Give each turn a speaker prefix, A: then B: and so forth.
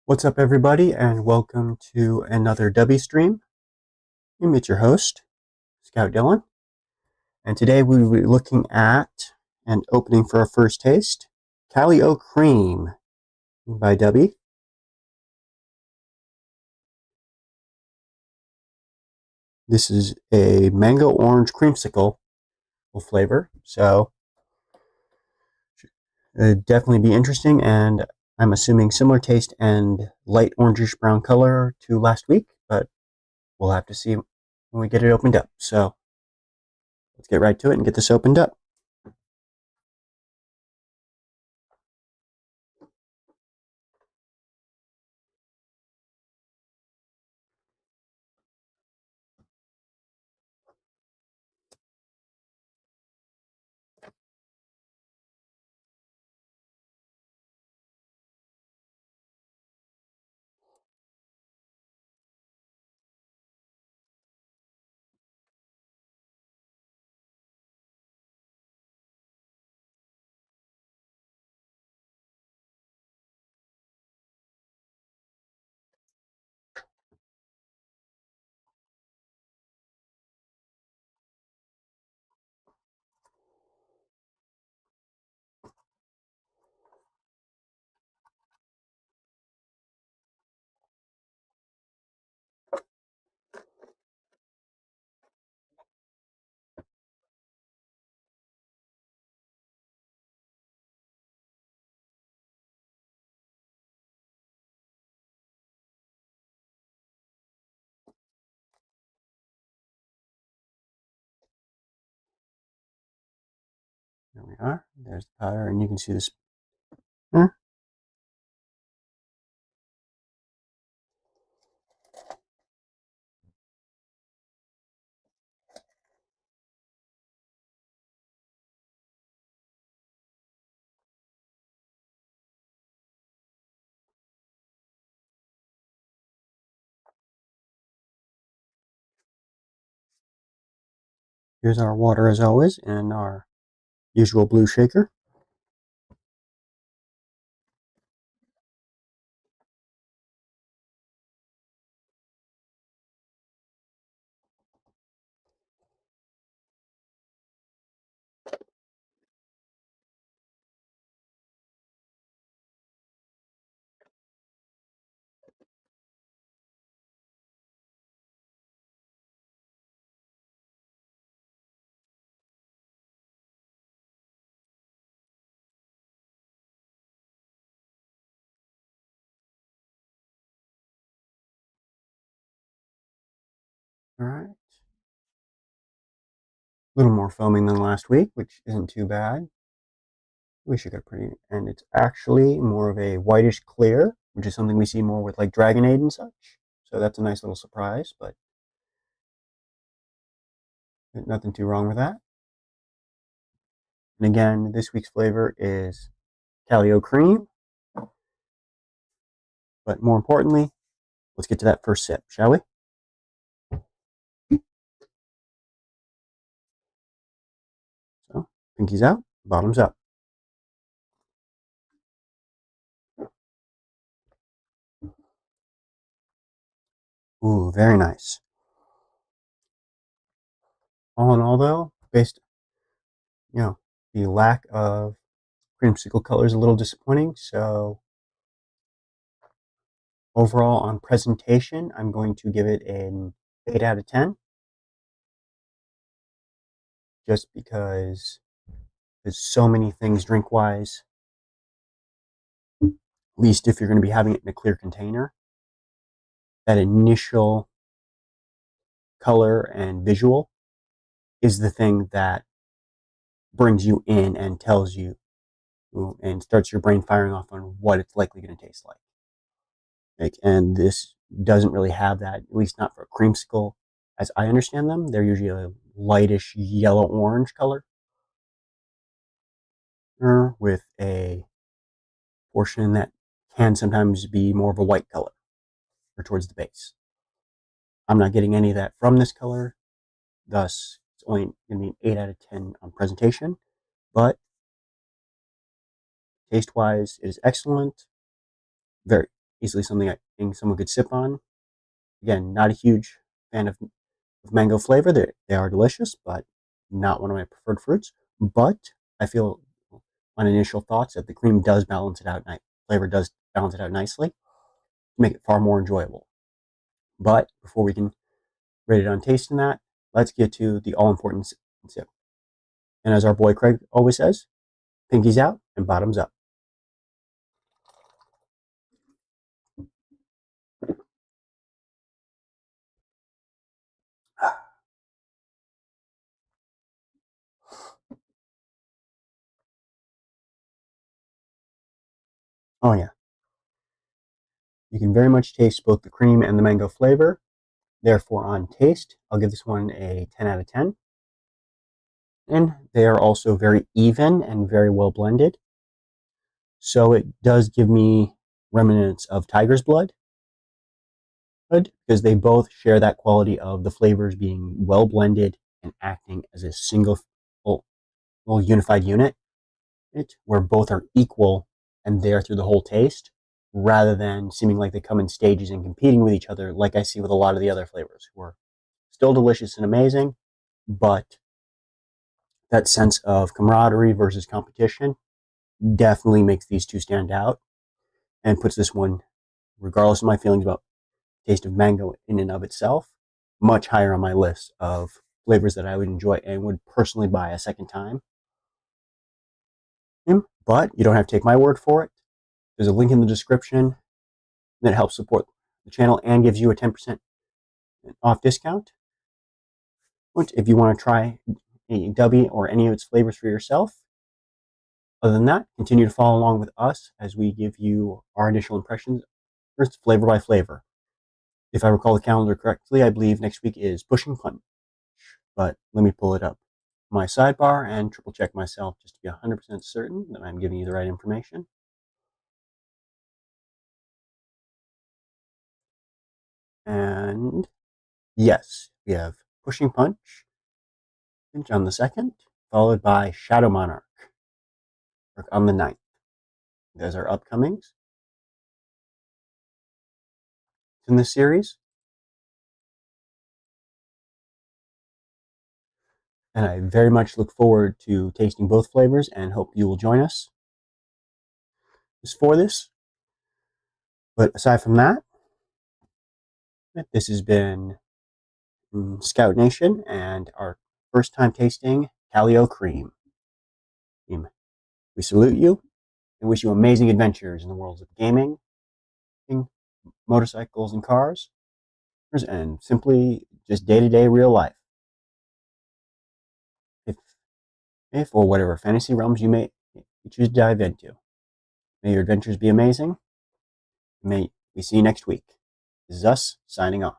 A: What's up, everybody, and welcome to another Dubby stream. You meet your host, Scout Dylan, and today we will be looking at and opening for our first taste, Cali-o-Cream by Dubby. This is a mango orange creamsicle flavor, so it'd definitely be interesting, and I'm assuming similar taste and light orangish brown color to last week, but we'll have to see when we get it opened up. So let's get right to it and get this opened up. There we are. There's the powder, and you can see this. Here's our water as always, and our usual blue shaker. All right. A little more foaming than last week, which isn't too bad. We should get pretty, and it's actually more of a whitish clear, which is something we see more with like Dragonade and such. So that's a nice little surprise, but nothing too wrong with that. And again, this week's flavor is cali-o-cream. But more importantly, let's get to that first sip, shall we? So, pinkies out, bottoms up. Ooh, very nice. All in all, though, based, the lack of creamsicle color is a little disappointing. So Overall, on presentation, I'm going to give it an 8 out of 10, just because there's so many things drink-wise, at least if you're going to be having it in a clear container. That initial color and visual is the thing that brings you in and tells you and starts your brain firing off on what it's likely going to taste like. And this doesn't really have that, at least not for a creamsicle. As I understand them, they're usually a lightish yellow-orange color with a portion that can sometimes be more of a white color or towards the base. I'm not getting any of that from this color, thus it's only going to be an 8 out of 10 on presentation, but taste-wise, it is excellent. Very easily something I think someone could sip on. Again, not a huge fan of mango flavor. They are delicious, but not one of my preferred fruits. But I feel on initial thoughts that the cream does balance it out. Flavor does balance it out nicely to make it far more enjoyable. But before we can rate it on tasting that, let's get to the all-important sip. And as our boy Craig always says, pinkies out and bottoms up. Oh yeah. You can very much taste both the cream and the mango flavor. Therefore, on taste, I'll give this one a 10 out of 10. And they are also very even and very well blended. So it does give me remnants of tiger's blood, because they both share that quality of the flavors being well blended and acting as a single little unified unit, where both are equal and there through the whole taste, rather than seeming like they come in stages and competing with each other, like I see with a lot of the other flavors, who are still delicious and amazing, but that sense of camaraderie versus competition definitely makes these two stand out and puts this one, regardless of my feelings about taste of mango in and of itself, much higher on my list of flavors that I would enjoy and would personally buy a second time. But you don't have to take my word for it. There's a link in the description that helps support the channel and gives you a 10% off discount. Which, if you want to try a Dubby or any of its flavors for yourself. Other than that, continue to follow along with us as we give you our initial impressions, first flavor by flavor. If I recall the calendar correctly, I believe next week is Pushing Punch. But let me pull it up my sidebar and triple check myself just to be 100% certain that I'm giving you the right information. And yes, we have Pushing Punch on the 2nd, followed by Shadow Monarch on the 9th. Those are upcomings in this series. And I very much look forward to tasting both flavors and hope you will join us for this. But aside from that, this has been Scout Nation and our first time tasting cali-o-cream. We salute you and wish you amazing adventures in the worlds of gaming, motorcycles and cars, and simply just day-to-day real life. If or whatever fantasy realms you may choose to dive into. May your adventures be amazing. May we see you next week. This is us signing off.